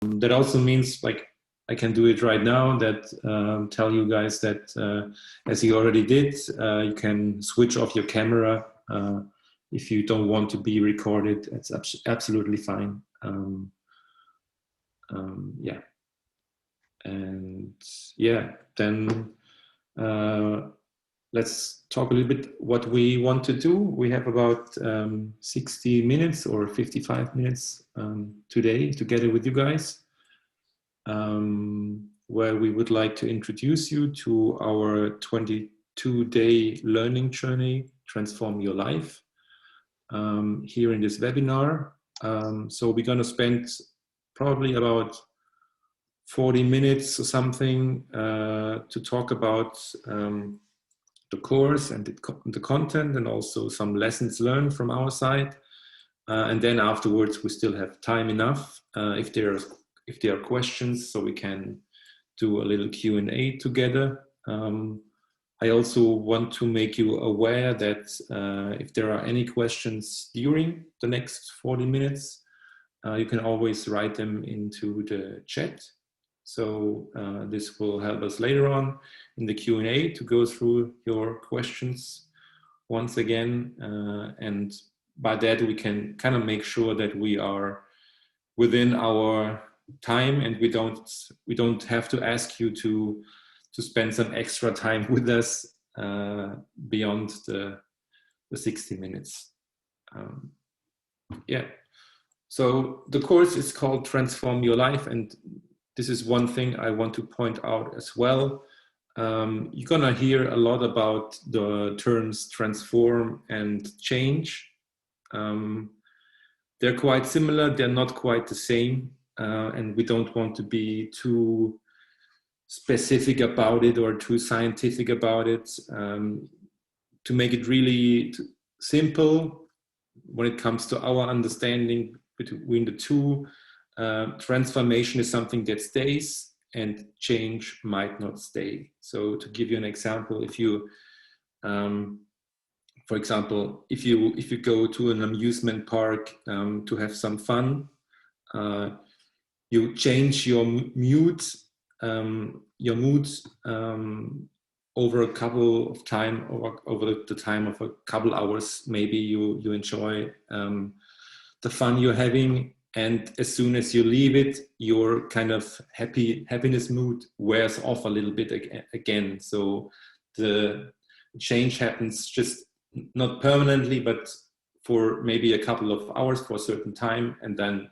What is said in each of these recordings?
That also means, like, I can do it right now, that tell you guys that as you already did, you can switch off your camera if you don't want to be recorded. It's absolutely fine. Yeah. And yeah, then let's talk a little bit what we want to do. We have about 60 minutes or 55 minutes today together with you guys, where we would like to introduce you to our 22-day learning journey, Transform Your Life, here in this webinar. So we're going to spend probably about 40 minutes or something to talk about the course and the content, and also some lessons learned from our side. And then afterwards, we still have time enough if there are questions, so we can do a little Q&A together. I also want to make you aware that if there are any questions during the next 40 minutes, you can always write them into the chat. So this will help us later on in the Q&A to go through your questions once again. And by that, we can kind of make sure that we are within our time, and we don't have to ask you to spend some extra time with us beyond the 60 minutes. Yeah. So the course is called Transform Your Life, and this is one thing I want to point out as well. You're gonna hear a lot about the terms transform and change. They're quite similar, they're not quite the same, and we don't want to be too specific about it or too scientific about it. To make it really simple, when it comes to our understanding between the two, transformation is something that stays and change might not stay. So to give you an example, if you, for example, if you go to an amusement park to have some fun, you change your mood over a couple of time, or over the time of a couple hours. Maybe you enjoy the fun you're having, and as soon as you leave it, your kind of happiness mood wears off a little bit again. So the change happens just not permanently, but for maybe a couple of hours, for a certain time, and then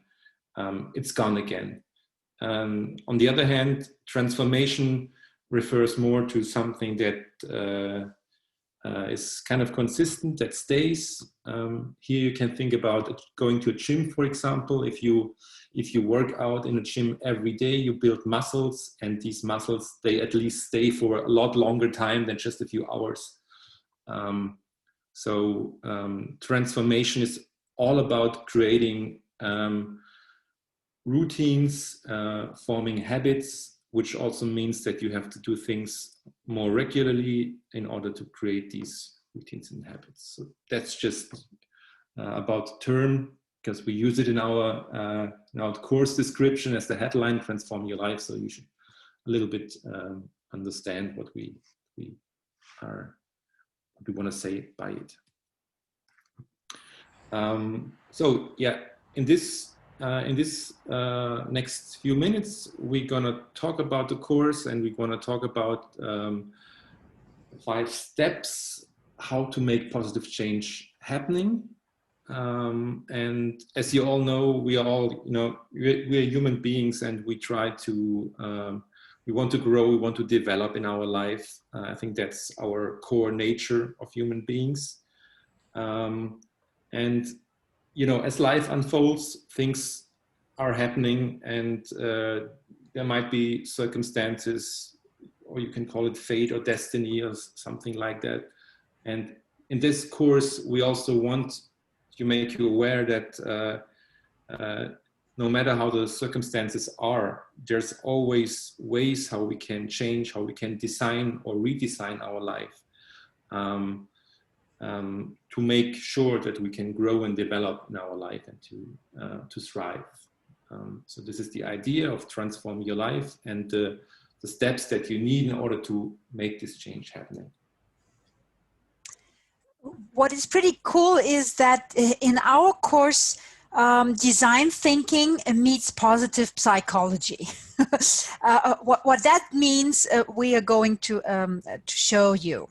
it's gone again. On the other hand, transformation refers more to something that is kind of consistent, that stays. Here you can think about going to a gym, for example. If you work out in a gym every day, you build muscles, and these muscles, they at least stay for a lot longer time than just a few hours. Transformation is all about creating routines, forming habits, which also means that you have to do things more regularly in order to create these routines and habits. So that's just about the term, because we use it in our course description as the headline, Transform Your Life. So you should a little bit understand what we want to say by it. So yeah, in this next few minutes, we're gonna talk about the course, and we're gonna talk about 5 steps how to make positive change happening. And as you all know, we are all, we're human beings, and we try to we want to grow, we want to develop in our life. I think that's our core nature of human beings. And as life unfolds, things are happening, and there might be circumstances, or you can call it fate or destiny or something like that. And in this course, we also want to make you aware that no matter how the circumstances are, there's always ways how we can change, how we can design or redesign our life. To make sure that we can grow and develop in our life, and to thrive. So this is the idea of transform your life and the steps that you need in order to make this change happening. What is pretty cool is that in our course, design thinking meets positive psychology. What that means, we are going to show you.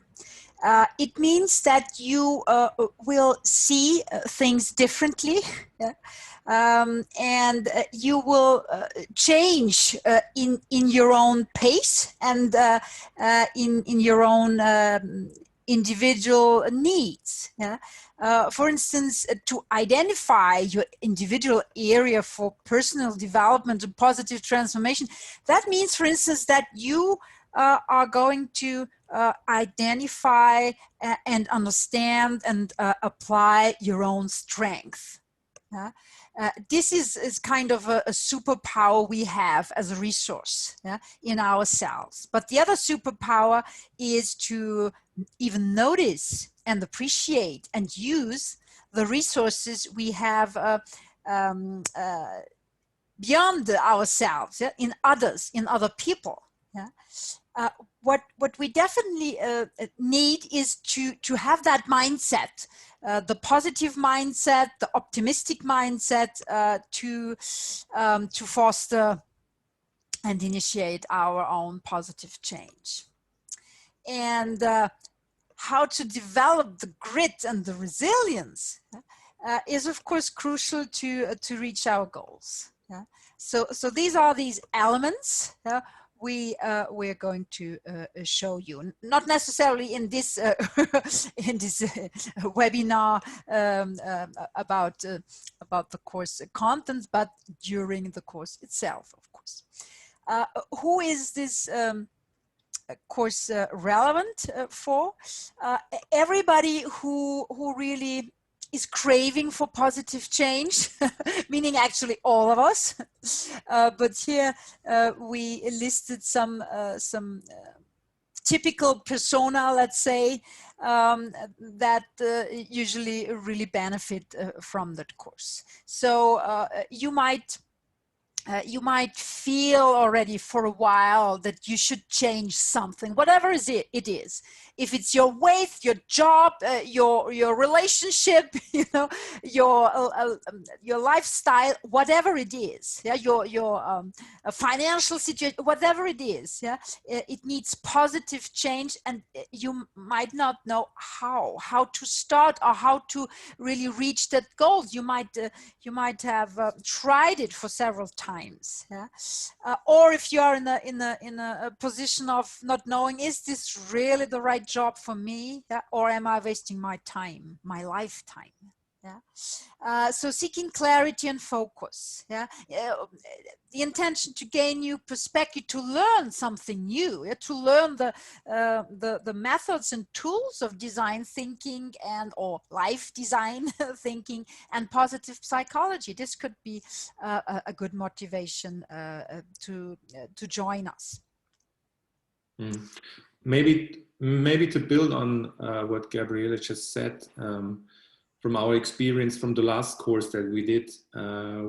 It means that you will see things differently, yeah? And you will change in your own pace and in your own individual needs. Yeah? For instance, to identify your individual area for personal development and positive transformation, that means, for instance, that you are going to identify and understand and apply your own strength. Yeah? This is kind of a superpower we have as a resource, yeah, in ourselves. But the other superpower is to even notice and appreciate and use the resources we have beyond ourselves, yeah, in others, in other people. Yeah? What we definitely need is to have that mindset, the positive mindset, the optimistic mindset, to foster and initiate our own positive change. And how to develop the grit and the resilience is, of course, crucial to reach our goals. Yeah? So these are these elements we're going to show you, not necessarily in this in this webinar about the course content, but during the course itself, of course. Who is this course relevant for? Everybody who really is craving for positive change, meaning actually all of us. But here we listed some typical persona, let's say, that usually really benefit from that course. So you might feel already for a while that you should change something, whatever it is. If it's your weight, your job, your relationship, you know, your lifestyle, whatever it is, yeah, your financial situation, whatever it is, yeah, it needs positive change, and you might not know how to start or how to really reach that goal. You might have tried it for several times, yeah? Or if you are in a position of not knowing, is this really the right job for me, yeah? Or am I wasting my time, my lifetime? Yeah. So seeking clarity and focus. Yeah. The intention to gain new perspective, to learn something new, yeah? To learn the methods and tools of design thinking or life design thinking and positive psychology. This could be a good motivation to join us. Maybe to build on what Gabriele just said. From our experience from the last course that we did,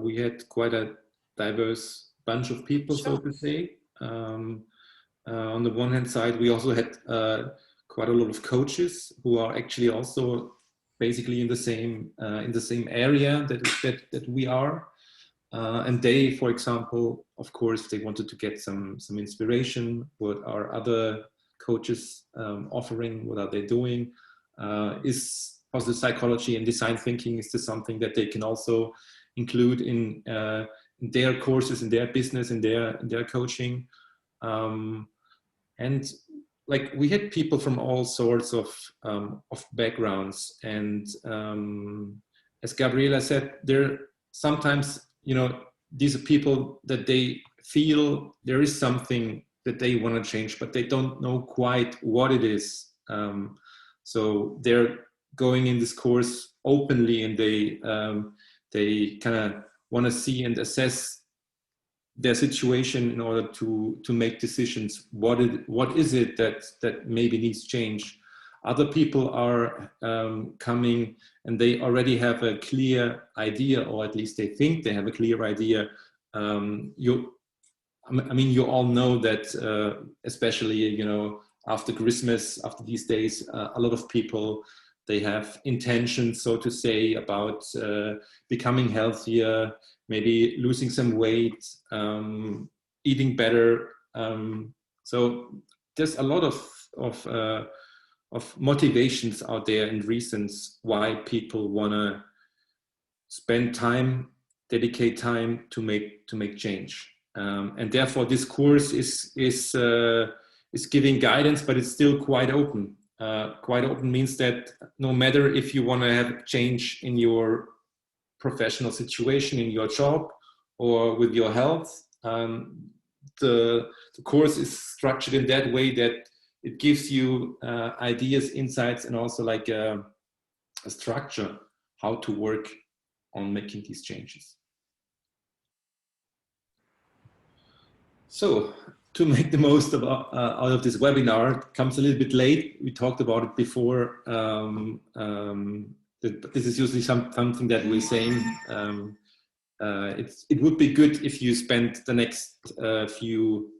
we had quite a diverse bunch of people, sure, so to say. On the one hand side, we also had quite a lot of coaches who are actually also basically in the same area that we are. And they, for example, of course, they wanted to get some inspiration. What are other coaches offering? What are they doing? Is positive psychology and design thinking, is this something that they can also include in their courses, in their business, in their coaching? And like, we had people from all sorts of backgrounds, and as Gabriela said, there sometimes, you know, these are people that they feel there is something that they want to change, but they don't know quite what it is. So they're going in this course openly, and they kind of want to see and assess their situation in order to make decisions. What is it that maybe needs change? Other people are coming and they already have a clear idea, or at least they think they have a clear idea you all know that, especially, you know, after Christmas, after these days, a lot of people, they have intentions, so to say, about becoming healthier, maybe losing some weight, eating better. So there's a lot of motivations out there and reasons why people want to spend time, dedicate time to make change. And therefore, this course is giving guidance, but it's still quite open. Quite open means that no matter if you want to have change in your professional situation, in your job, or with your health, the course is structured in that way that it gives you ideas, insights, and also like a structure how to work on making these changes. So to make the most of, out of this webinar, it comes a little bit late. We talked about it before. This is usually something that we're saying. It would be good if you spend the next few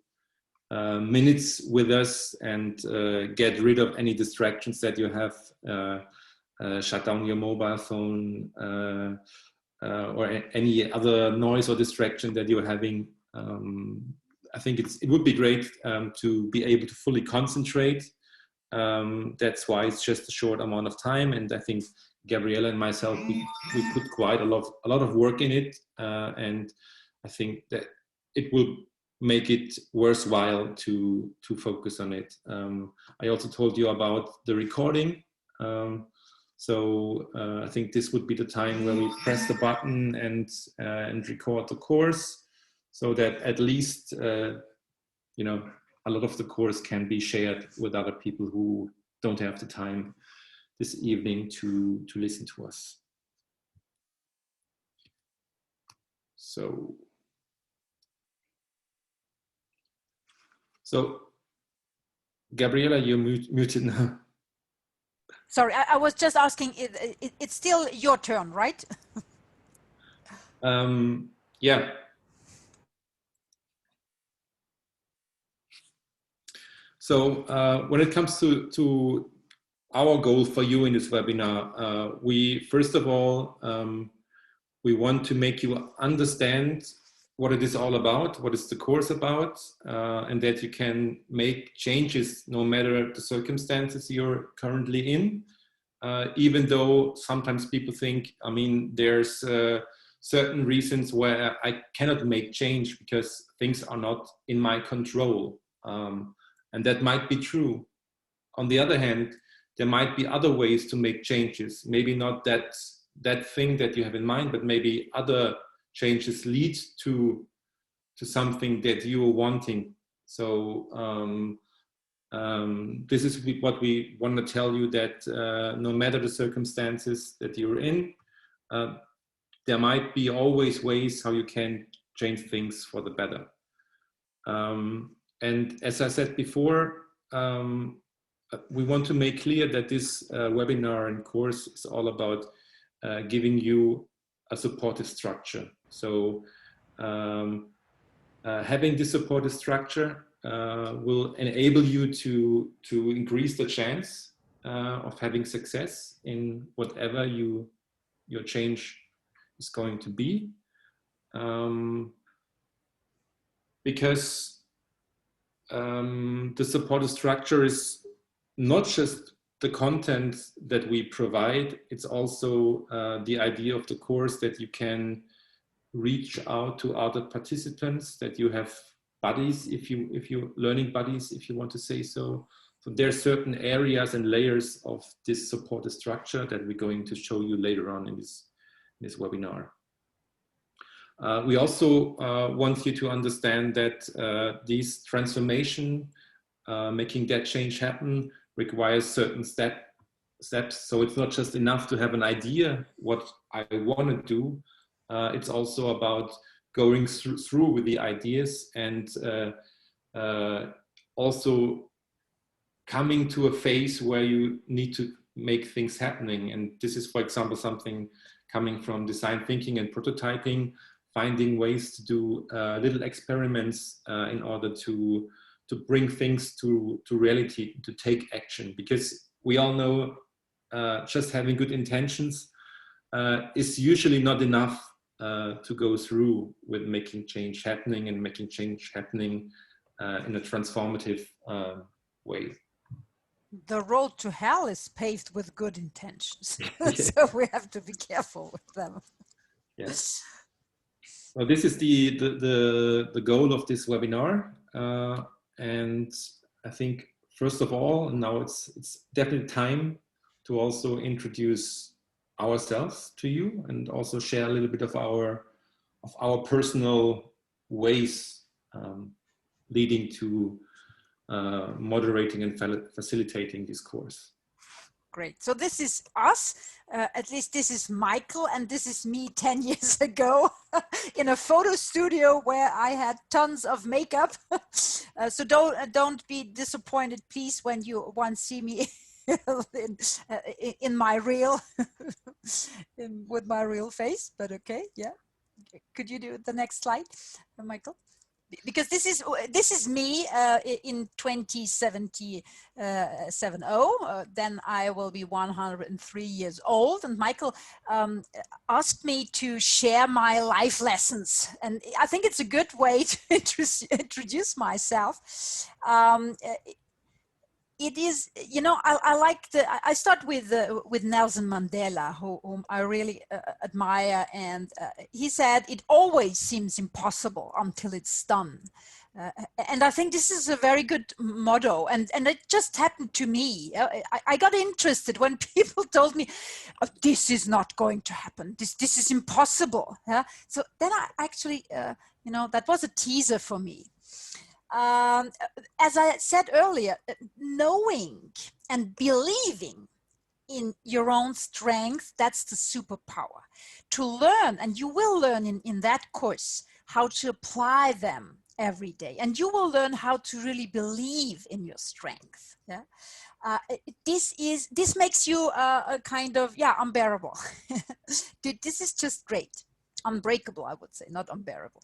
minutes with us and get rid of any distractions that you have. Shut down your mobile phone or any other noise or distraction that you're having. I think it would be great to be able to fully concentrate. That's why it's just a short amount of time, and I think Gabriella and myself, we put quite a lot of work in it, and I think that it will make it worthwhile to focus on it. I also told you about the recording, so I think this would be the time where we press the button and record the course, so that at least you know, a lot of the course can be shared with other people who don't have the time this evening to listen to us. So Gabriella, you're muted now. Sorry, I was just asking, it's still your turn, right? Yeah. So when it comes to our goal for you in this webinar, we first of all, we want to make you understand what it is all about, what is the course about, and that you can make changes no matter the circumstances you're currently in, even though sometimes people think, I mean, there's certain reasons where I cannot make change because things are not in my control. And that might be true. On the other hand, there might be other ways to make changes. Maybe not that thing that you have in mind, but maybe other changes lead to something that you are wanting. So this is what we want to tell you, that no matter the circumstances that you're in, there might be always ways how you can change things for the better. And as I said before, we want to make clear that this webinar and course is all about giving you a supportive structure. So having this supportive structure will enable you to increase the chance of having success in whatever your change is going to be. Because the supportive structure is not just the content that we provide, it's also the idea of the course that you can reach out to other participants, that you have buddies, if you learning buddies, if you want to say so. So there are certain areas and layers of this supportive structure that we're going to show you later on in this webinar. We also want you to understand that this transformation, making that change happen, requires certain steps. So it's not just enough to have an idea what I want to do. It's also about going through with the ideas and also coming to a phase where you need to make things happening. And this is, for example, something coming from design thinking and prototyping. finding ways to do little experiments in order to bring things to reality, to take action. Because we all know just having good intentions is usually not enough to go through with making change happening, and making change happening in a transformative way. The road to hell is paved with good intentions. Yes. So we have to be careful with them. Yes. Well, this is the goal of this webinar. And I think, first of all, now it's definitely time to also introduce ourselves to you, and also share a little bit of our personal ways leading to moderating and facilitating this course. Great. So this is us, at least this is Michael, and this is me 10 years ago in a photo studio where I had tons of makeup. So don't be disappointed, please, when you once see me in my real, with my real face, but okay, yeah. Could you do the next slide, Michael? Because this is me in 2070, then I will be 103 years old. And Michael asked me to share my life lessons, and I think it's a good way to introduce myself. It is, you know, I start with Nelson Mandela, whom I really admire, and he said, "It always seems impossible until it's done." And I think this is a very good motto, and it just happened to me. I got interested when people told me, oh, "This is not going to happen. This is impossible." Yeah? So then I actually, you know, that was a teaser for me. As I said earlier, knowing and believing in your own strength, that's the superpower. To learn, and you will learn in that course, how to apply them every day. And you will learn how to really believe in your strength. Yeah? This makes you a kind of, yeah, unbearable. This is just great. Unbreakable, I would say, not unbearable.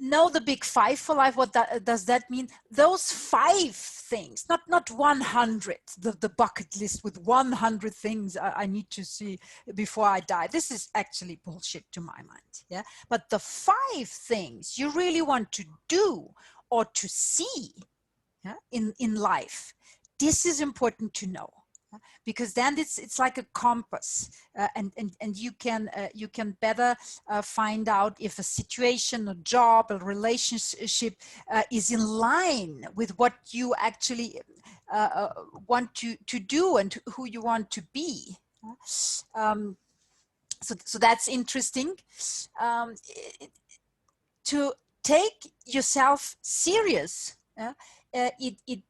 Know the big five for life. What does that mean? Those 5 things, not 100, the bucket list with 100 things I need to see before I die. This is actually bullshit to my mind. Yeah, but the 5 things you really want to do or to see, yeah, in life, this is important to know. Because then it's like a compass, and you can better find out if a situation, a job, a relationship is in line with what you actually want to do and who you want to be. So that's interesting. To take yourself serious, it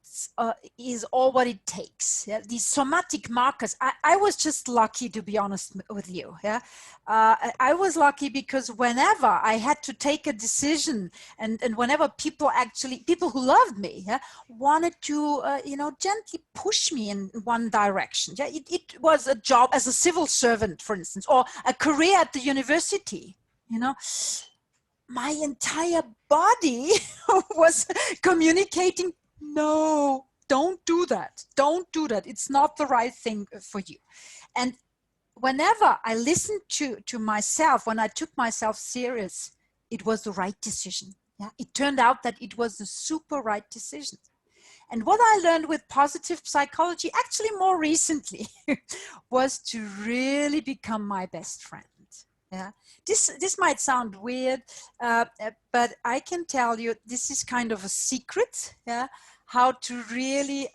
is all what it takes. Yeah? These somatic markers, I was just lucky, to be honest with you. Yeah, I was lucky because whenever I had to take a decision, and whenever people who loved me, yeah, wanted to you know, gently push me in one direction. Yeah, it was a job as a civil servant, for instance, or a career at the university. You know, my entire body was communicating, no, don't do that. Don't do that. It's not the right thing for you. And whenever I listened to myself, when I took myself serious, it was the right decision. Yeah? It turned out that it was the super right decision. And what I learned with positive psychology, actually more recently, was to really become my best friend. Yeah, this might sound weird, but I can tell you this is kind of a secret. Yeah, how to really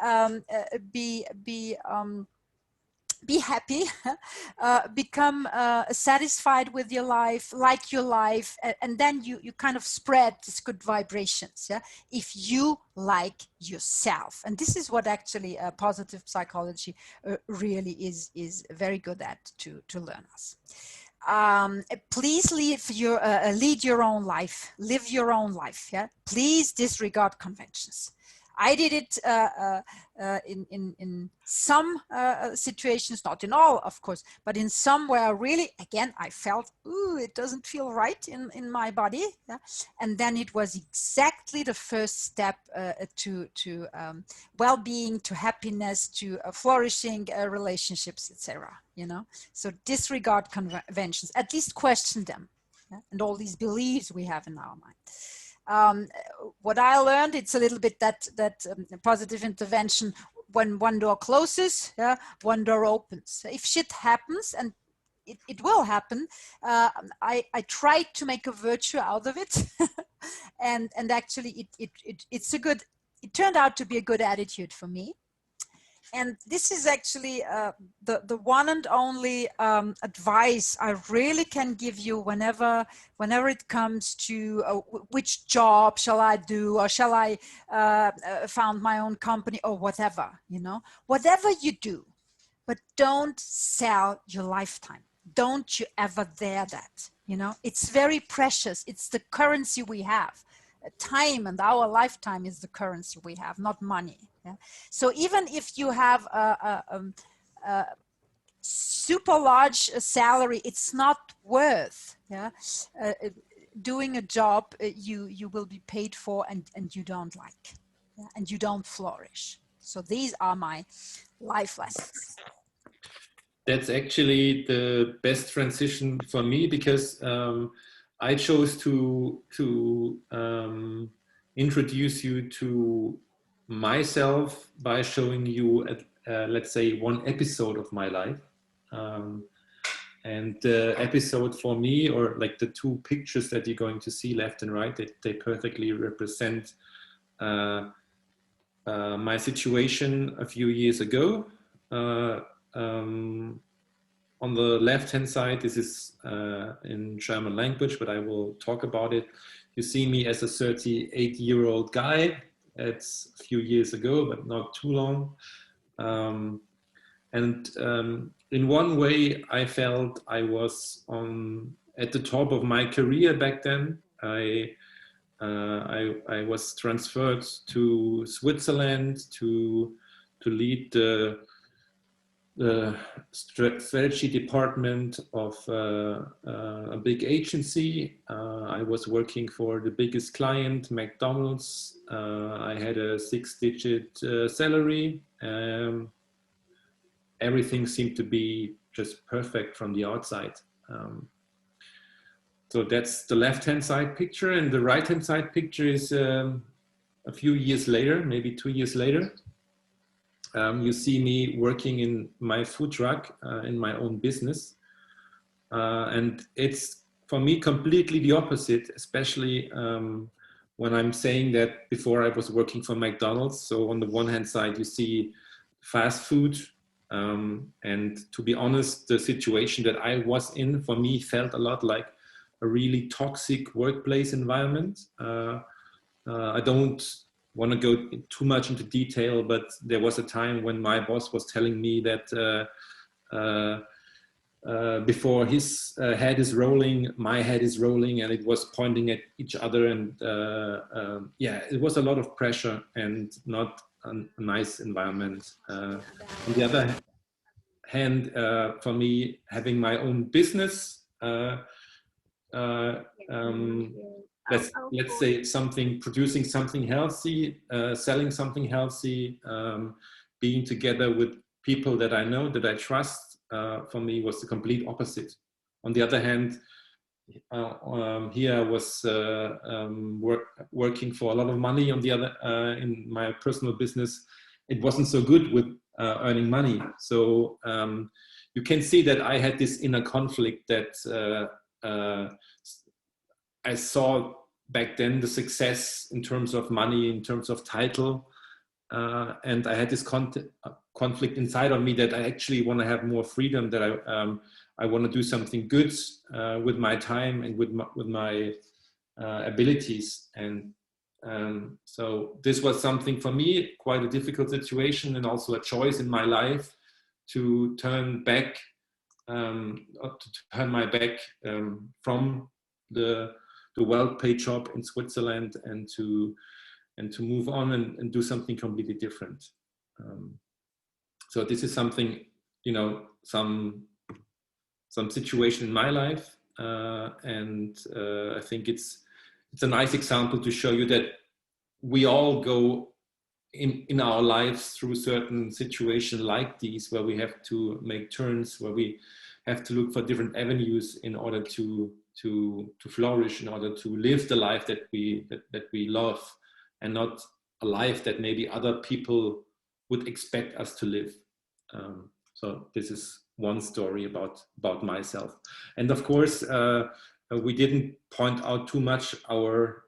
be happy, become satisfied with your life, like your life, and then you kind of spread these good vibrations. Yeah, if you like yourself, and this is what actually positive psychology really is very good at to learn us. Please lead your own life, live your own life. Yeah, please disregard conventions. I did it in some situations, not in all, of course, but in some where really, again, I felt, ooh, it doesn't feel right in my body. Yeah? And then it was exactly the first step to well-being, to happiness, to flourishing relationships, etc. You know, so disregard conventions, at least question them, yeah? And all these beliefs we have in our mind. What I learned, it's a little bit that positive intervention. When one door closes, yeah, one door opens. If shit happens, and it will happen, I try to make a virtue out of it, and actually it turned out to be a good attitude for me. And this is actually the one and only advice I really can give you whenever it comes to which job shall I do, or shall I found my own company, or whatever, you know, whatever you do, but don't sell your lifetime. Don't you ever dare that, you know, it's very precious. It's the currency we have. Time and our lifetime is the currency we have, not money. Yeah? So even if you have a super large salary, it's not worth, yeah, doing a job you will be paid for and you don't like, yeah? And you don't flourish. So these are my life lessons. That's actually the best transition for me, because I chose to introduce you to myself by showing you, let's say, one episode of my life. And the episode for me, or like the two pictures that you're going to see left and right, they perfectly represent my situation a few years ago. On the left-hand side, this is in German language, but I will talk about it. You see me as a 38-year-old guy. It's a few years ago, but not too long. In one way, I felt I was at the top of my career back then. I was transferred to Switzerland to lead the strategy department of a big agency. I was working for the biggest client, McDonald's. I had a 6-digit salary. Everything seemed to be just perfect from the outside. So that's the left-hand side picture, and the right-hand side picture is a few years later, maybe 2 years later. You see me working in my food truck in my own business. And it's, for me, completely the opposite, especially when I'm saying that before I was working for McDonald's. So on the one hand side, you see fast food. And to be honest, the situation that I was in, for me, felt a lot like a really toxic workplace environment. I don't want to go too much into detail, but there was a time when my boss was telling me that before his head is rolling, my head is rolling, and it was pointing at each other. And yeah, it was a lot of pressure and not a nice environment. On the other hand, for me, having my own business, let's say something, producing something healthy, selling something healthy, being together with people that I know, that I trust, for me was the complete opposite. On the other hand, here I was working for a lot of money. On the other, in my personal business, it wasn't so good with earning money. So you can see that I had this inner conflict that I saw back then the success in terms of money, in terms of title, and I had this conflict inside of me that I actually want to have more freedom, that I want to do something good with my time and with my abilities. And so this was something for me, quite a difficult situation, and also a choice in my life to turn back, to turn my back from the well-paid job in Switzerland, and to and to move on and do something completely different. So this is something, you know, some situation in my life, and I think it's a nice example to show you that we all go in our lives through certain situations like these, where we have to make turns, where we have to look for different avenues in order to flourish, in order to live the life that we love, and not a life that maybe other people would expect us to live. So this is one story about myself. And of course, we didn't point out too much our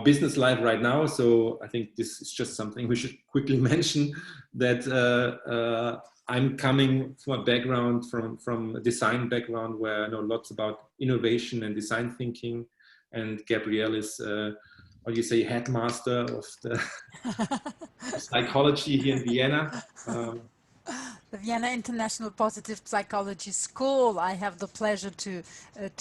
business life right now. So I think this is just something we should quickly mention, that I'm coming from a background, from a design background, where I know lots about innovation and design thinking. And Gabrielle is, what do you say, headmaster of the psychology here in Vienna. The Vienna International Positive Psychology School. I have the pleasure to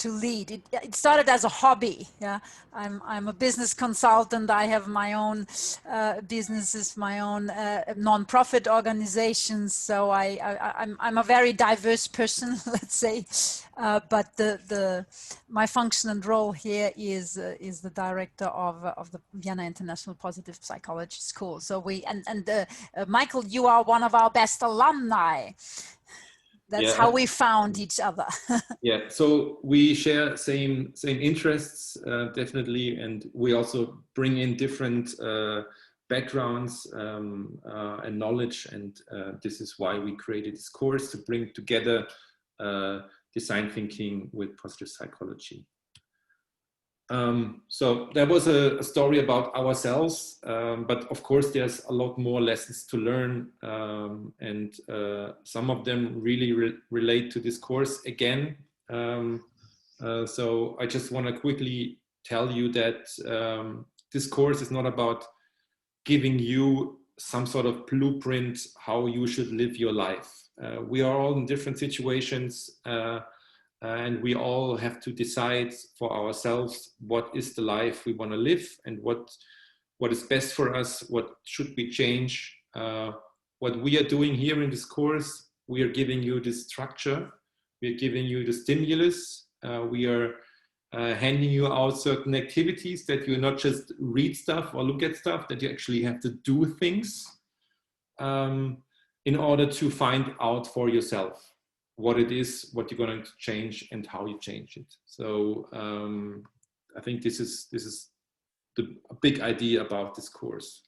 lead. It started as a hobby. Yeah, I'm a business consultant. I have my own businesses, my own non-profit organizations. So I'm a very diverse person, let's say. But my function and role here is the director of the Vienna International Positive Psychology School. So Michael, you are one of our best alumni. That's how we found each other. Yeah, so we share same interests, definitely, and we also bring in different backgrounds and knowledge, and this is why we created this course, to bring together design thinking with positive psychology. So there was a story about ourselves, but of course there's a lot more lessons to learn, and some of them really relate to this course again. So I just want to quickly tell you that this course is not about giving you some sort of blueprint how you should live your life. We are all in different situations, and we all have to decide for ourselves what is the life we want to live, and what is best for us, what should we change. What we are doing here in this course, we are giving you the structure, we are giving you the stimulus, we are handing you out certain activities that you not just read stuff or look at stuff, that you actually have to do things in order to find out for yourself what it is, what you're going to change, and how you change it. So I think this is a big idea about this course.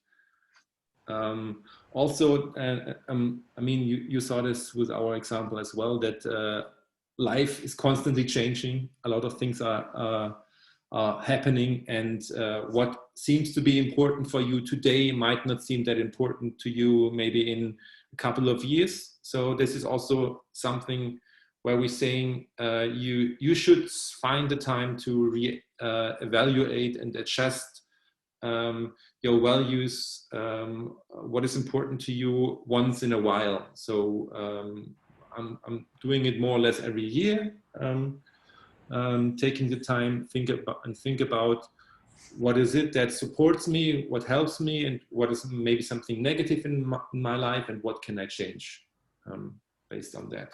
Also, I mean, you saw this with our example as well, that life is constantly changing. A lot of things are happening, and what seems to be important for you today might not seem that important to you maybe in a couple of years. So this is also something where we're saying you should find the time to evaluate and adjust your values, what is important to you once in a while. So I'm doing it more or less every year, taking the time, think about what is it that supports me, what helps me, and what is maybe something negative in my life, and what can I change based on that.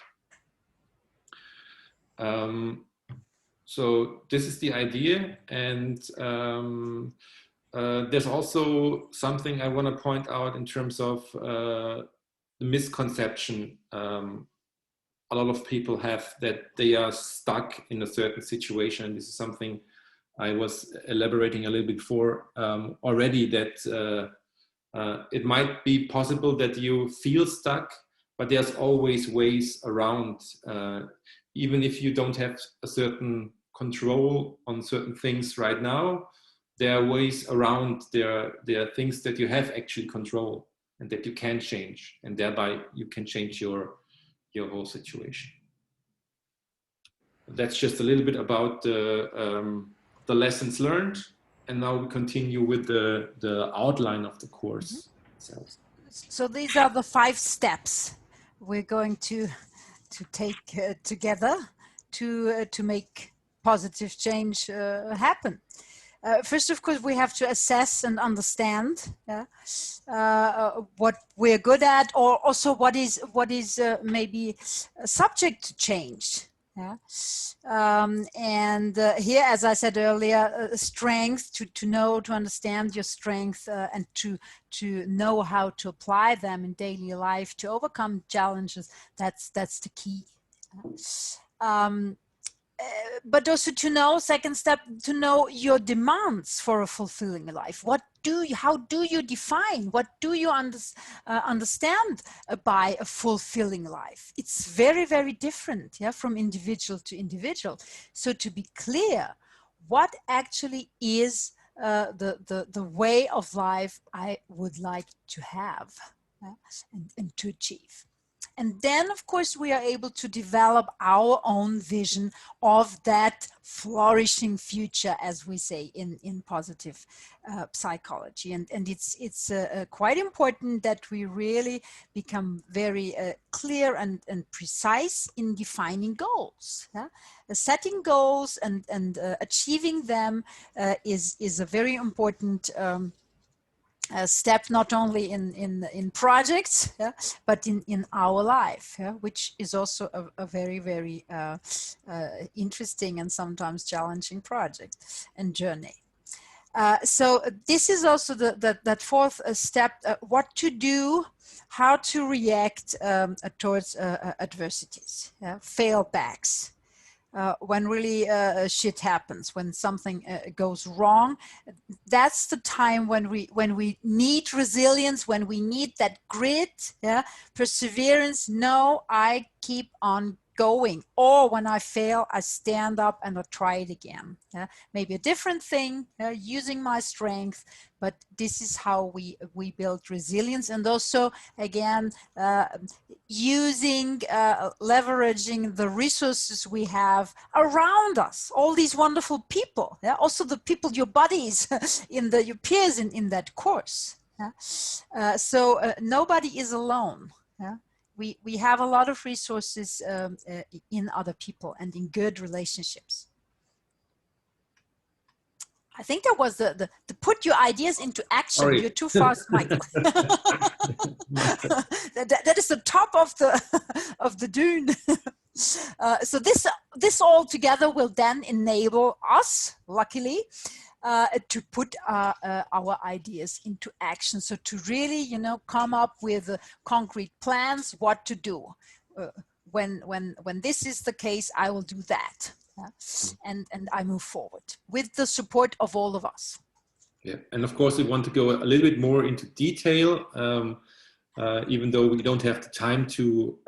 So this is the idea, and there's also something I want to point out in terms of the misconception a lot of people have, that they are stuck in a certain situation. This is something I was elaborating a little bit before already, that it might be possible that you feel stuck, but there's always ways around. Even if you don't have a certain control on certain things right now, there are ways around. There are things that you have actually control and that you can change, and thereby you can change your whole situation. That's just a little bit about the lessons learned, and now we continue with the outline of the course itself. So these are the 5 steps we're going to take together to make positive change happen. First, of course, we have to assess and understand what we're good at, or also what is maybe subject to change. Yeah. And here, as I said earlier, strength, to know, to understand your strength, and to know how to apply them in daily life to overcome challenges. That's the key. But also to know, second step, to know your demands for a fulfilling life. How do you define? What do you understand by a fulfilling life? It's very, very different, yeah, from individual to individual. So to be clear, what actually is the way of life I would like to have, and to achieve. And then, of course, we are able to develop our own vision of that flourishing future, as we say in positive psychology. And it's quite important that we really become very clear and precise in defining goals. Yeah? Setting goals and achieving them is a very important step, not only in projects, yeah, but in our life, yeah, which is also a very, very interesting and sometimes challenging project and journey. So this is also that fourth step, what to do, how to react towards adversities, yeah, failbacks. When really shit happens, when something goes wrong, that's the time when we need resilience, when we need that grit, yeah, perseverance. No, I keep on going, or when I fail, I stand up and I try it again. Yeah? Maybe a different thing, using my strength, but this is how we build resilience. And also, again, using, leveraging the resources we have around us, all these wonderful people, yeah? Also the people, your buddies, your peers in that course. Yeah? So nobody is alone. Yeah? We have a lot of resources in other people and in good relationships. I think that was the put your ideas into action. Sorry. You're too fast, Michael. that is the top of the dune. So this all together will then enable us, luckily, to put our ideas into action. So to really, come up with concrete plans, what to do. When this is the case, I will do that. Yeah? And I move forward with the support of all of us. Yeah, and of course we want to go a little bit more into detail, even though we don't have the time to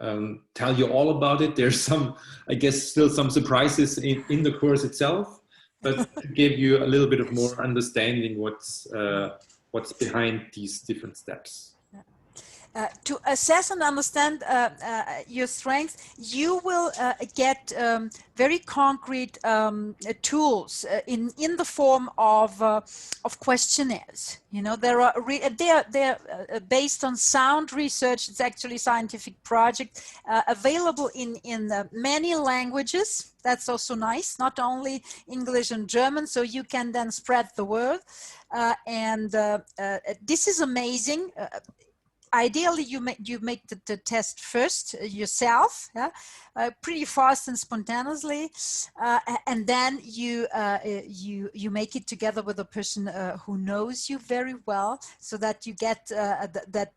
tell you all about it. There's some, I guess, still some surprises in the course itself, but to give you a little bit of more understanding what's behind these different steps. To assess and understand your strengths, you will get very concrete tools in the form of questionnaires. They're based on sound research. It's actually a scientific project available in many languages. That's also nice, not only English and German, so you can then spread the word. And this is amazing. Ideally, you make the test first yourself, yeah? Pretty fast and spontaneously, and then you make it together with a person who knows you very well, so that you get that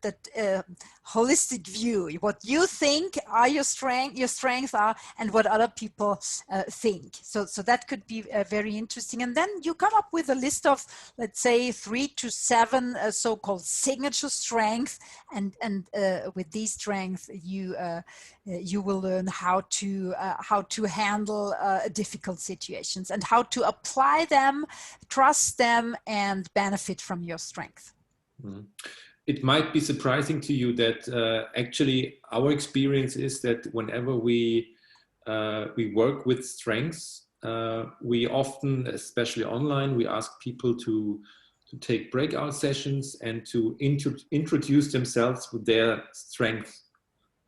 holistic view. What you think are your strengths are, and what other people think. So that could be very interesting. And then you come up with a list of, let's say, 3 to 7 so-called signature strengths. And with these strengths, you will learn how to handle difficult situations and how to apply them, trust them, and benefit from your strength. Mm-hmm. It might be surprising to you that actually our experience is that whenever we work with strengths, we often, especially online, we ask people to take breakout sessions and to introduce themselves with their strengths.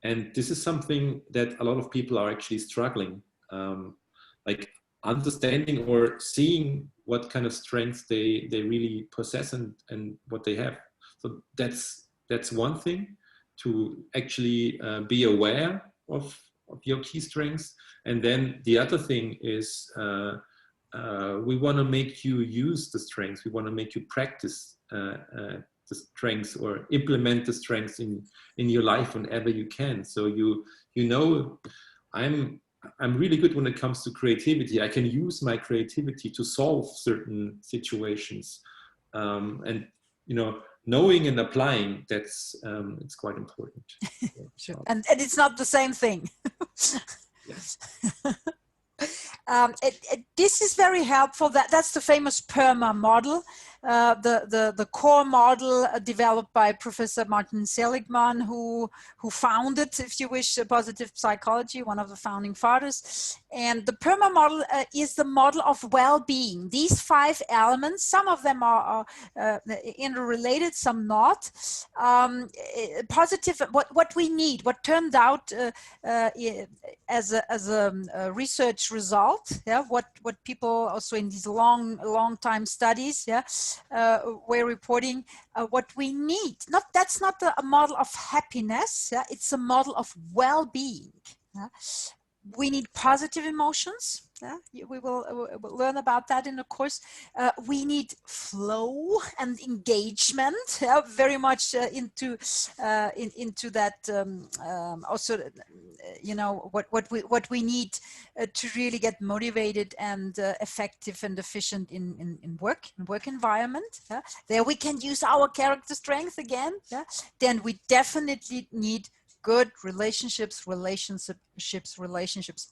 And this is something that a lot of people are actually struggling. Like understanding or seeing what kind of strengths they really possess and what they have. So that's one thing, to actually be aware of your key strengths. And then the other thing is we want to make you use the strengths. We want to make you practice the strengths or implement the strengths in your life whenever you can. So you know, I'm really good when it comes to creativity. I can use my creativity to solve certain situations, and you know, knowing and applying, that's it's quite important. Sure. And it's not the same thing. Yes. This is very helpful. That's the famous PERMA model, the core model developed by Professor Martin Seligman, who founded, if you wish, positive psychology, one of the founding fathers. And the PERMA model is the model of well-being. These 5 elements, some of them are interrelated, some not. Positive, what we need, what turned out as a research result, yeah, what people also in these long time studies, yeah, were reporting what we need. That's not a model of happiness, yeah, it's a model of well-being. Yeah. We need positive emotions. Yeah, we'll learn about that in the course. We need flow and engagement. Yeah, very much into that. Also, you know, what we need to really get motivated and effective and efficient in work environment. Yeah? There we can use our character strength again. Yeah? Then we definitely need good relationships,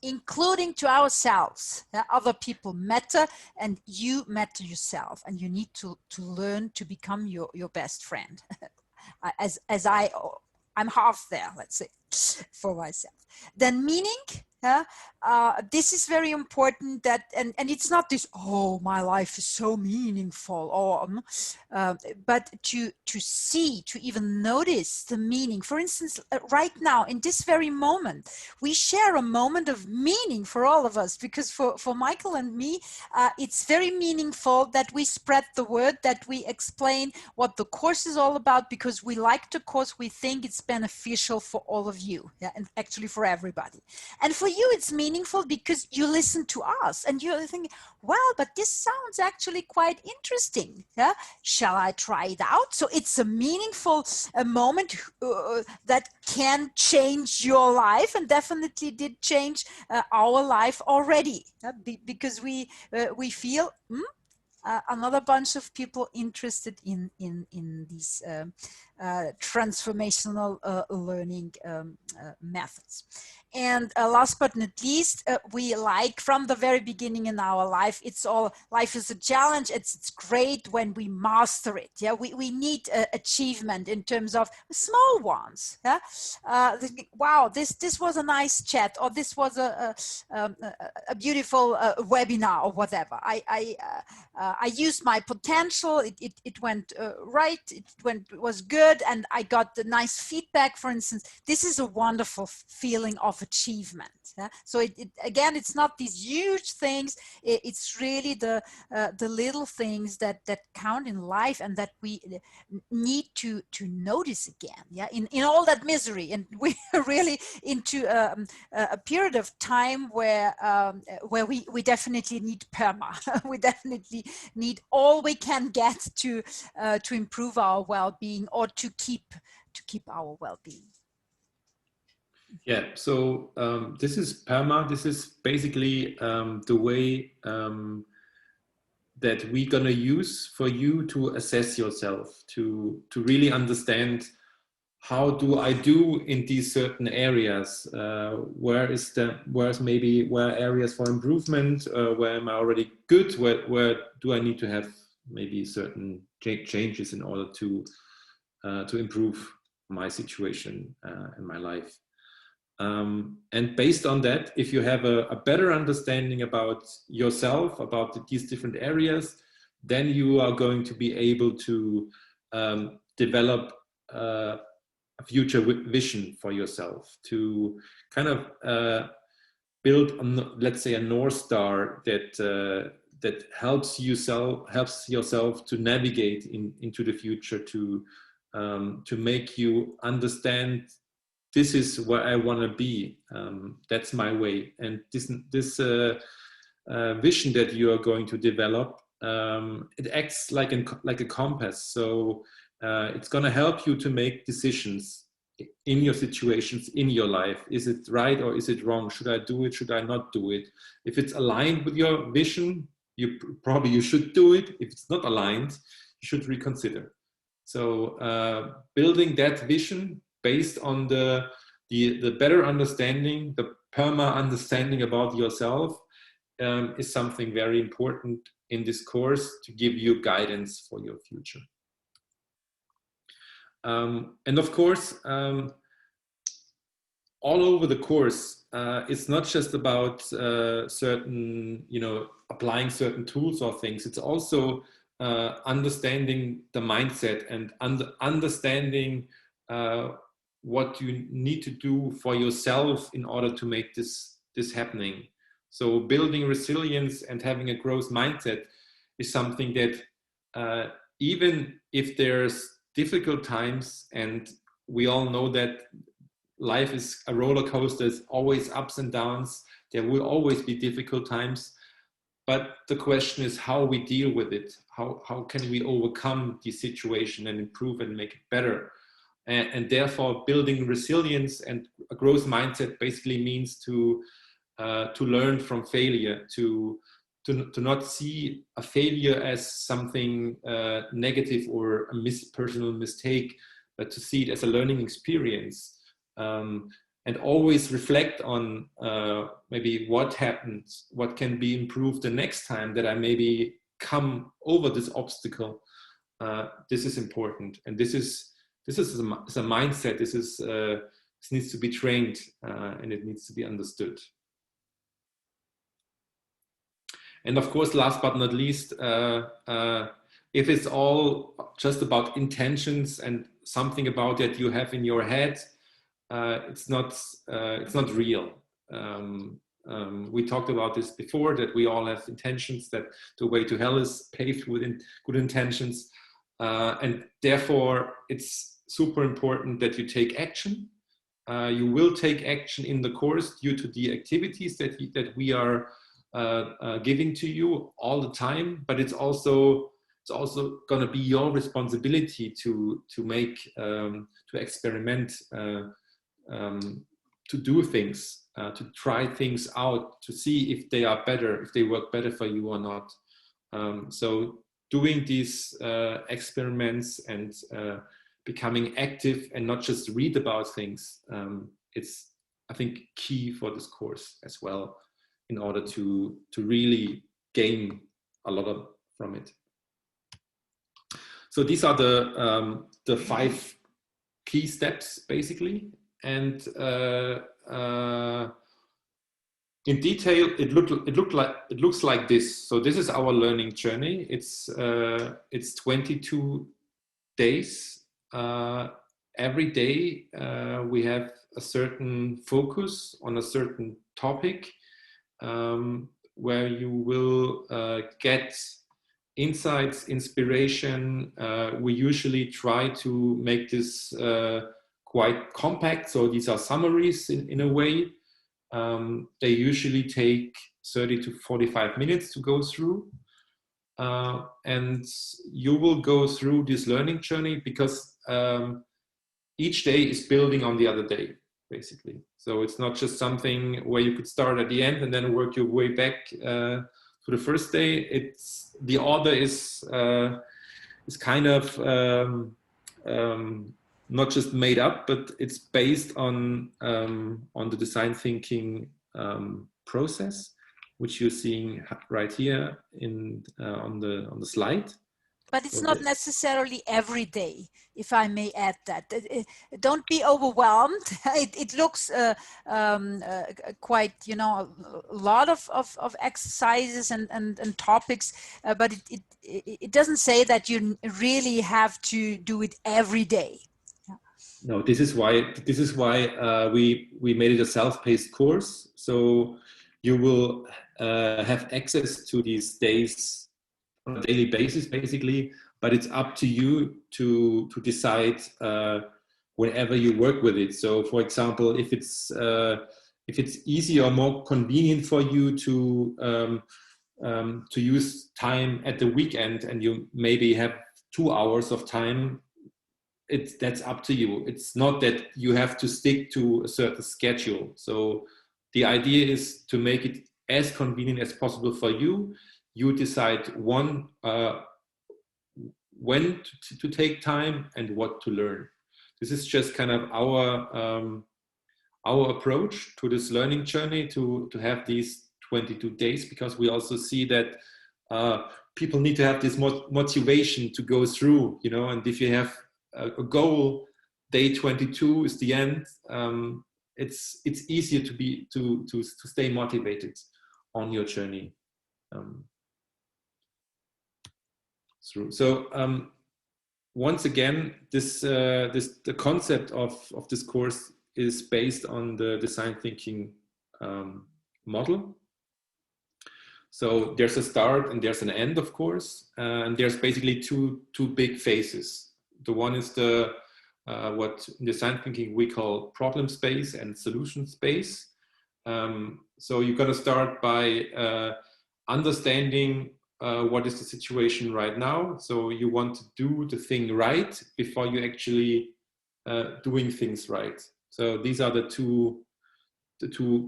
including to ourselves. Yeah? Other people matter, and you matter yourself, and you need to learn to become your best friend. I'm half there, let's say, for myself. Then meaning, this is very important, that and it's not this, oh, my life is so meaningful, or but to see, to even notice the meaning. For instance, right now in this very moment, we share a moment of meaning for all of us, because for Michael and me, it's very meaningful that we spread the word, that we explain what the course is all about, because we like the course, we think it's beneficial for all of you, yeah, and actually for everybody. And for you, it's meaningful because you listen to us and you're thinking, well, but this sounds actually quite interesting. Yeah, shall I try it out? So it's a meaningful moment that can change your life, and definitely did change our life already, because we feel another bunch of people interested in these transformational learning methods. And last but not least, we like, from the very beginning in our life, life is a challenge. It's great when we master it. Yeah, we need achievement in terms of small ones. Yeah, wow, this was a nice chat, or this was a beautiful webinar, or whatever. I used my potential. It went right. It was good, and I got the nice feedback. For instance, this is a wonderful feeling of achievement. Yeah? So again, it's not these huge things. It's really the little things that count in life, and that we need to notice again. Yeah, in all that misery, and we're really into a period of time where we definitely need PERMA. We definitely need all we can get to improve our well-being, or to keep our well-being. Yeah, so this is PERMA. This is basically the way that we're gonna use for you to assess yourself, to really understand, how do I do in these certain areas? Where areas for improvement? Where am I already good? Where do I need to have maybe certain changes in order to improve my situation in my life? And based on that, if you have a better understanding about yourself, about these different areas, then you are going to be able to develop a future vision for yourself, to kind of build, let's say, a North Star that that helps yourself to navigate into the future, to make you understand, this is where I want to be. That's my way. And this vision that you are going to develop, it acts like a compass. So it's going to help you to make decisions in your situations, in your life. Is it right or is it wrong? Should I do it? Should I not do it? If it's aligned with your vision, you should do it. If it's not aligned, you should reconsider. So building that vision based on the better understanding, the perma understanding about yourself, is something very important in this course to give you guidance for your future. And of course, all over the course, it's not just about certain, applying certain tools or things. It's also understanding the mindset and understanding what you need to do for yourself in order to make this happening. So building resilience and having a growth mindset is something that even if there's difficult times, and we all know that life is a roller coaster, there's always ups and downs, there will always be difficult times, but the question is how we deal with it. How can we overcome the situation and improve and make it better? And therefore building resilience and a growth mindset basically means to learn from failure, to not see a failure as something negative or a personal mistake, but to see it as a learning experience. And always reflect on maybe what happened, what can be improved the next time that I maybe come over this obstacle. This is important, and this is a mindset. This needs to be trained, and it needs to be understood. And of course, last but not least, if it's all just about intentions and something about that you have in your head, it's not real. We talked about this before, that we all have intentions, that the way to hell is paved with good intentions, and therefore it's super important that you take action. You will take action in the course due to the activities that we are giving to you all the time, but it's also going to be your responsibility to make to experiment, to do things, to try things out, to see if they are better, if they work better for you or not. So doing these experiments and becoming active and not just read about things, it's, I think, key for this course as well, in order to really gain a lot from it. So these are the 5 key steps basically, and in detail it looks like this. So this is our learning journey. It's 22 days. Every day we have a certain focus on a certain topic, where you will get insights, inspiration. We usually try to make this quite compact, so these are summaries in a way. They usually take 30 to 45 minutes to go through, and you will go through this learning journey because each day is building on the other day, basically. So it's not just something where you could start at the end and then work your way back to the first day. It's the order is kind of not just made up, but it's based on the design thinking process, which you're seeing right here on the slide. But it's not necessarily every day, if I may add that. Don't be overwhelmed. It looks quite, a lot of exercises and topics, but it doesn't say that you really have to do it every day. No, this is why we made it a self-paced course. So you will have access to these days on a daily basis, basically. But it's up to you to decide whenever you work with it. So, for example, if it's easy or more convenient for you to use time at the weekend, and you maybe have 2 hours of time, that's up to you. It's not that you have to stick to a certain schedule. So the idea is to make it as convenient as possible for you. You decide when to take time and what to learn. This is just kind of our approach to this learning journey, to have these 22 days, because we also see that people need to have this motivation to go through, and if you have a goal, day 22 is the end, it's easier to stay motivated on your journey through. So once again, the concept of this course is based on the design thinking model. So there's a start and there's an end, of course, and there's basically two big phases. The one is what in design thinking we call problem space and solution space. So you're going to start by understanding what is the situation right now. So you want to do the thing right before you actually doing things right. So these are the two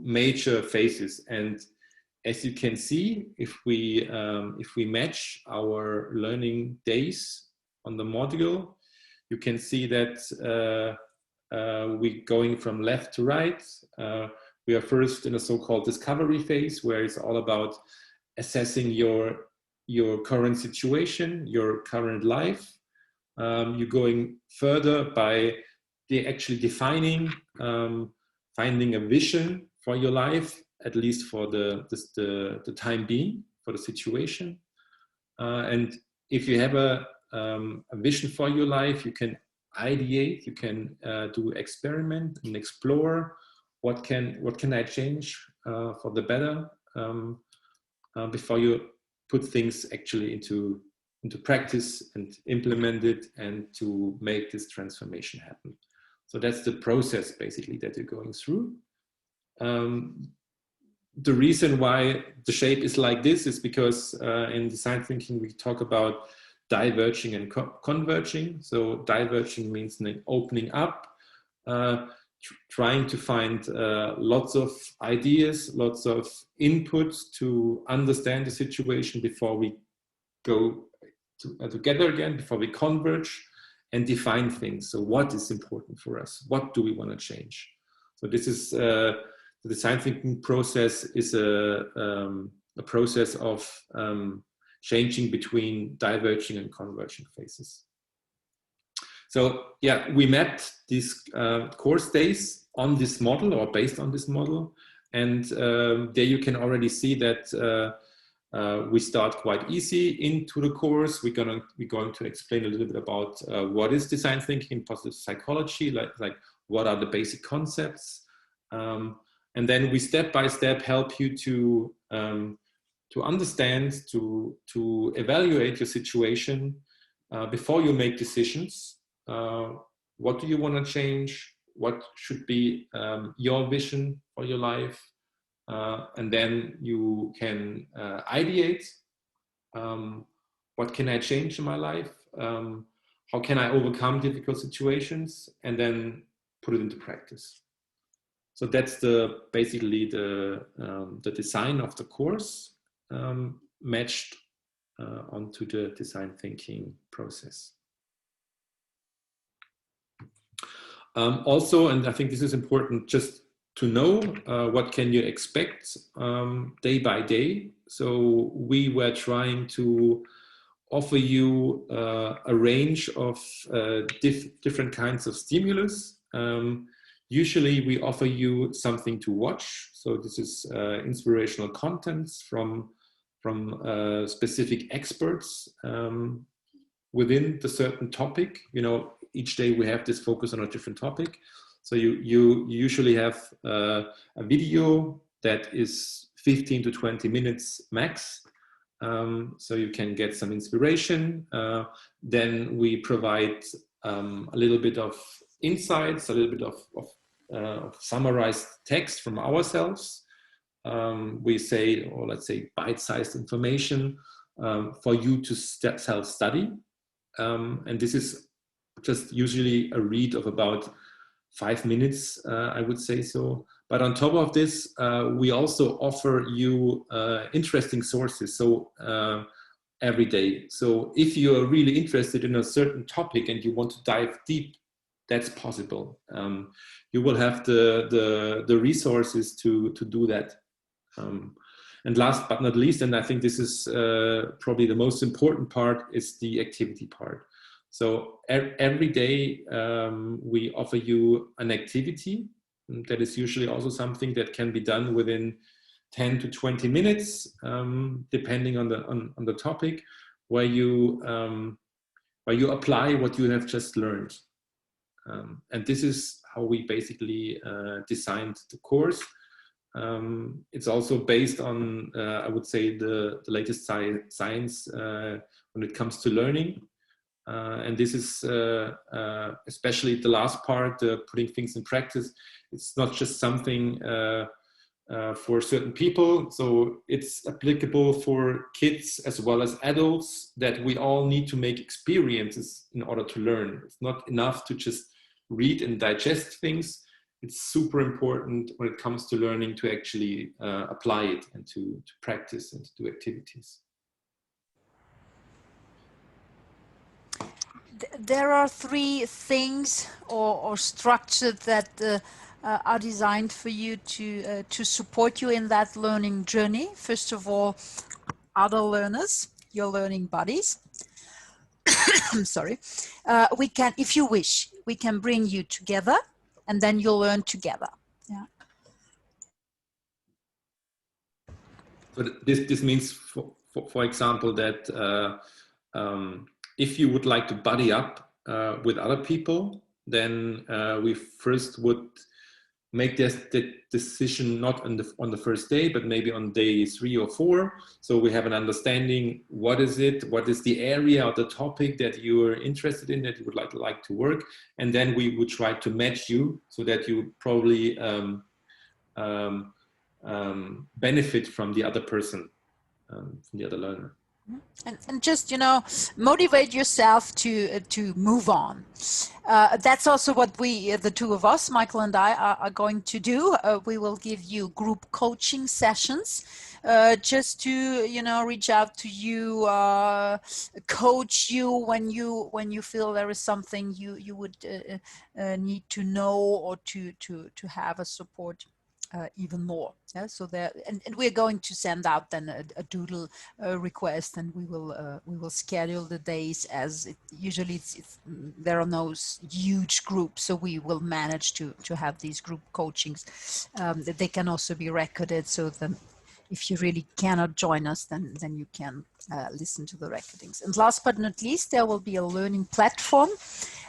major phases. And as you can see, if we match our learning days on the module, you can see that we're going from left to right. We are first in a so-called discovery phase, where it's all about assessing your current situation, your current life. You're going further by actually defining, finding a vision for your life, at least for the time being, for the situation. And if you have a vision for your life, you can ideate, you can do experiment and explore what can I change for the better before you put things actually into practice and implement it, and to make this transformation happen. So that's the process basically that you're going through. The reason why the shape is like this is because in design thinking we talk about diverging and converging. So diverging means opening up, trying to find lots of ideas, lots of inputs to understand the situation before we go together again, before we converge and define things. So what is important for us? What do we want to change? So this is the design thinking process is a process of changing between diverging and converging phases. So yeah, we mapped these course days on this model, or based on this model, and there you can already see that we start quite easy into the course. We're going to explain a little bit about what is design thinking and positive psychology, like what are the basic concepts, and then we step by step help you to understand, to evaluate your situation before you make decisions. What do you want to change? What should be your vision for your life? And then you can ideate, what can I change in my life? How can I overcome difficult situations? And then put it into practice. So that's basically the design of the course, matched onto the design thinking process. Also, and I think this is important just to know, what can you expect day by day. So we were trying to offer you a range of different kinds of stimulus. Usually we offer you something to watch. So this is inspirational contents from specific experts within the certain topic. each day we have this focus on a different topic. So you usually have a video that is 15 to 20 minutes max. So you can get some inspiration. Then we provide a little bit of insights, a little bit of summarized text from ourselves. We say, or let's say, bite-sized information for you to self-study. And this is just usually a read of about 5 minutes, I would say so. But on top of this, we also offer you interesting sources. So every day. So if you are really interested in a certain topic and you want to dive deep, that's possible. You will have the resources to do that. And last but not least, and I think this is probably the most important part, is the activity part. So every day we offer you an activity that is usually also something that can be done within 10 to 20 minutes, depending on the topic, where you apply what you have just learned. And this is how we basically designed the course. It's also based on, I would say, the latest science when it comes to learning. And this is especially the last part, putting things in practice. It's not just something for certain people. So it's applicable for kids as well as adults, that we all need to make experiences in order to learn. It's not enough to just read and digest things. It's super important when it comes to learning to actually apply it and to practice and to do activities. There are 3 things or structures that are designed for you to support you in that learning journey. First of all, other learners, your learning buddies. I'm sorry. We can, if you wish, we can bring you together, and then you'll learn together. Yeah. So this means, for example, that if you would like to buddy up with other people, then we first would make the decision not on the first day, but maybe on day 3 or 4. So we have an understanding, what is the area or the topic that you are interested in, that you would like to work, and then we would try to match you so that you probably benefit from the other person, from the other learner. And just, you know, motivate yourself to move on. That's also what we, the 2 of us, Michael and I, are going to do. We will give you group coaching sessions, just to, you know, reach out to you, coach you when you feel there is something you would need to know, or to have a support even more. Yeah, so there, and we're going to send out then a doodle request, and we will schedule the days as usually there are no huge groups, so we will manage to have these group coachings. That they can also be recorded, so then if you really cannot join us, then you can listen to the recordings. And last but not least, there will be a learning platform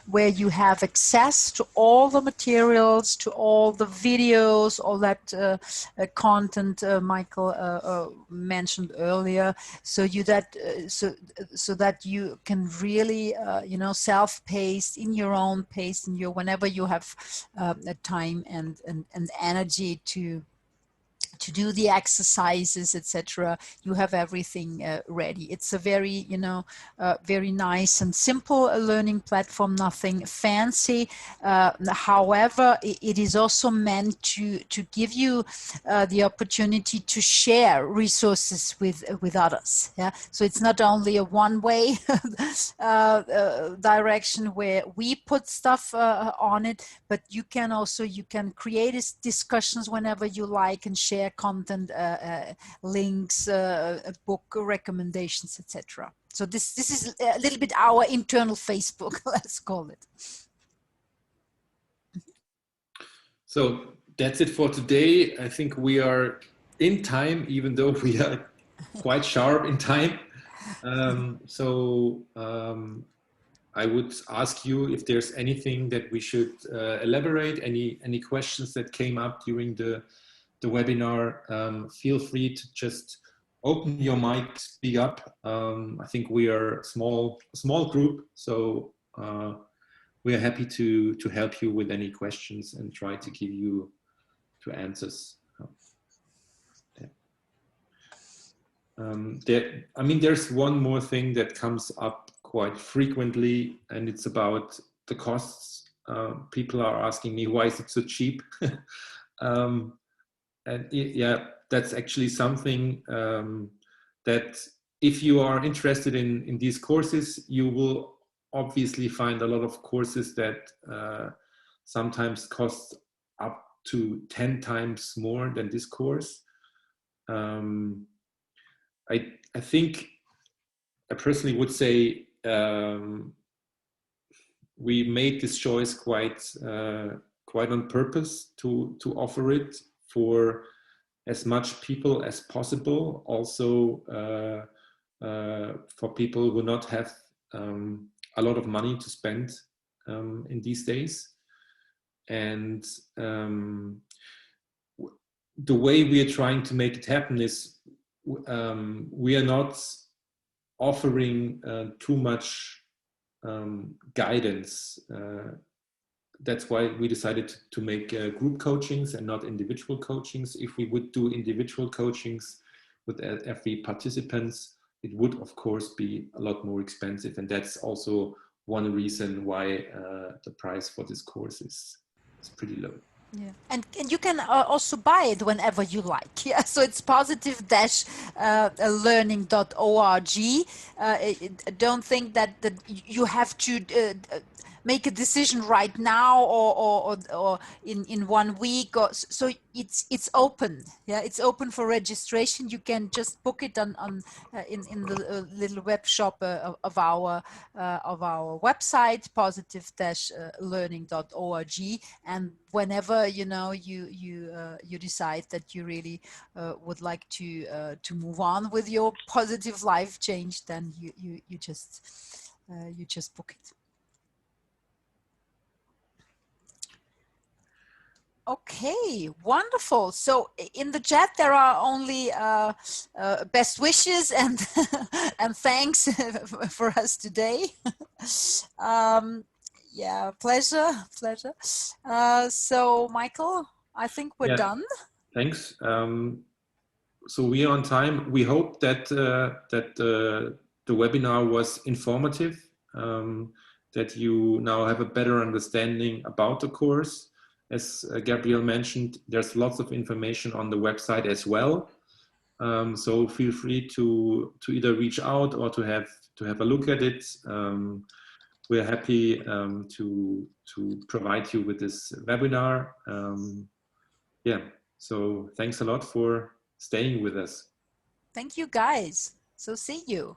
where you have access to all the materials, to all the videos, all that content Michael mentioned earlier, so that you can really you know, self-paced, in your own pace, in your, whenever you have time and energy to do the exercises, etc. You have everything ready. It's a very, you know, very nice and simple learning platform, nothing fancy. However, it is also meant to give you the opportunity to share resources with others. Yeah, so it's not only a one-way direction where we put stuff on it, but you can also, you can create discussions whenever you like and share content, links, book recommendations, etc. So this is a little bit our internal Facebook, let's call it. So that's it for today. I think we are in time, even though we are quite sharp in time. I would ask you if there's anything that we should elaborate, any questions that came up during the webinar. Feel free to just open your mic, speak up. I think we are a small group, so we are happy to help you with any questions and try to give you answers. There's one more thing that comes up quite frequently, and it's about the costs. People are asking me, why is it so cheap? Yeah, that's actually something that if you are interested in these courses, you will obviously find a lot of courses that sometimes cost up to 10 times more than this course. I think I personally would say we made this choice quite on purpose to offer it for as much people as possible. Also for people who not have a lot of money to spend in these days. And the way we are trying to make it happen is we are not offering too much guidance. That's why we decided to make group coachings and not individual coachings. If we would do individual coachings with every participants, it would of course be a lot more expensive, and that's also one reason why the price for this course is pretty low. Yeah, and you can also buy it whenever you like. Yeah, so it's positive-learning.org. Don't think that you have to make a decision right now or in 1 week, or so it's open. Yeah, it's open for registration. You can just book it on in the little web shop of our website, positive-learning.org, and whenever you decide that you really would like to move on with your positive life change, then you just book it. Okay, wonderful. So in the chat there are only best wishes and and thanks for us today. Yeah, pleasure. So Michael, I think we're done. Thanks. So we are on time. We hope that the webinar was informative, that you now have a better understanding about the course. As Gabrielle mentioned, there's lots of information on the website as well. So feel free to either reach out or to have a look at it. We're happy to provide you with this webinar. Yeah, so thanks a lot for staying with us. Thank you, guys. So see you.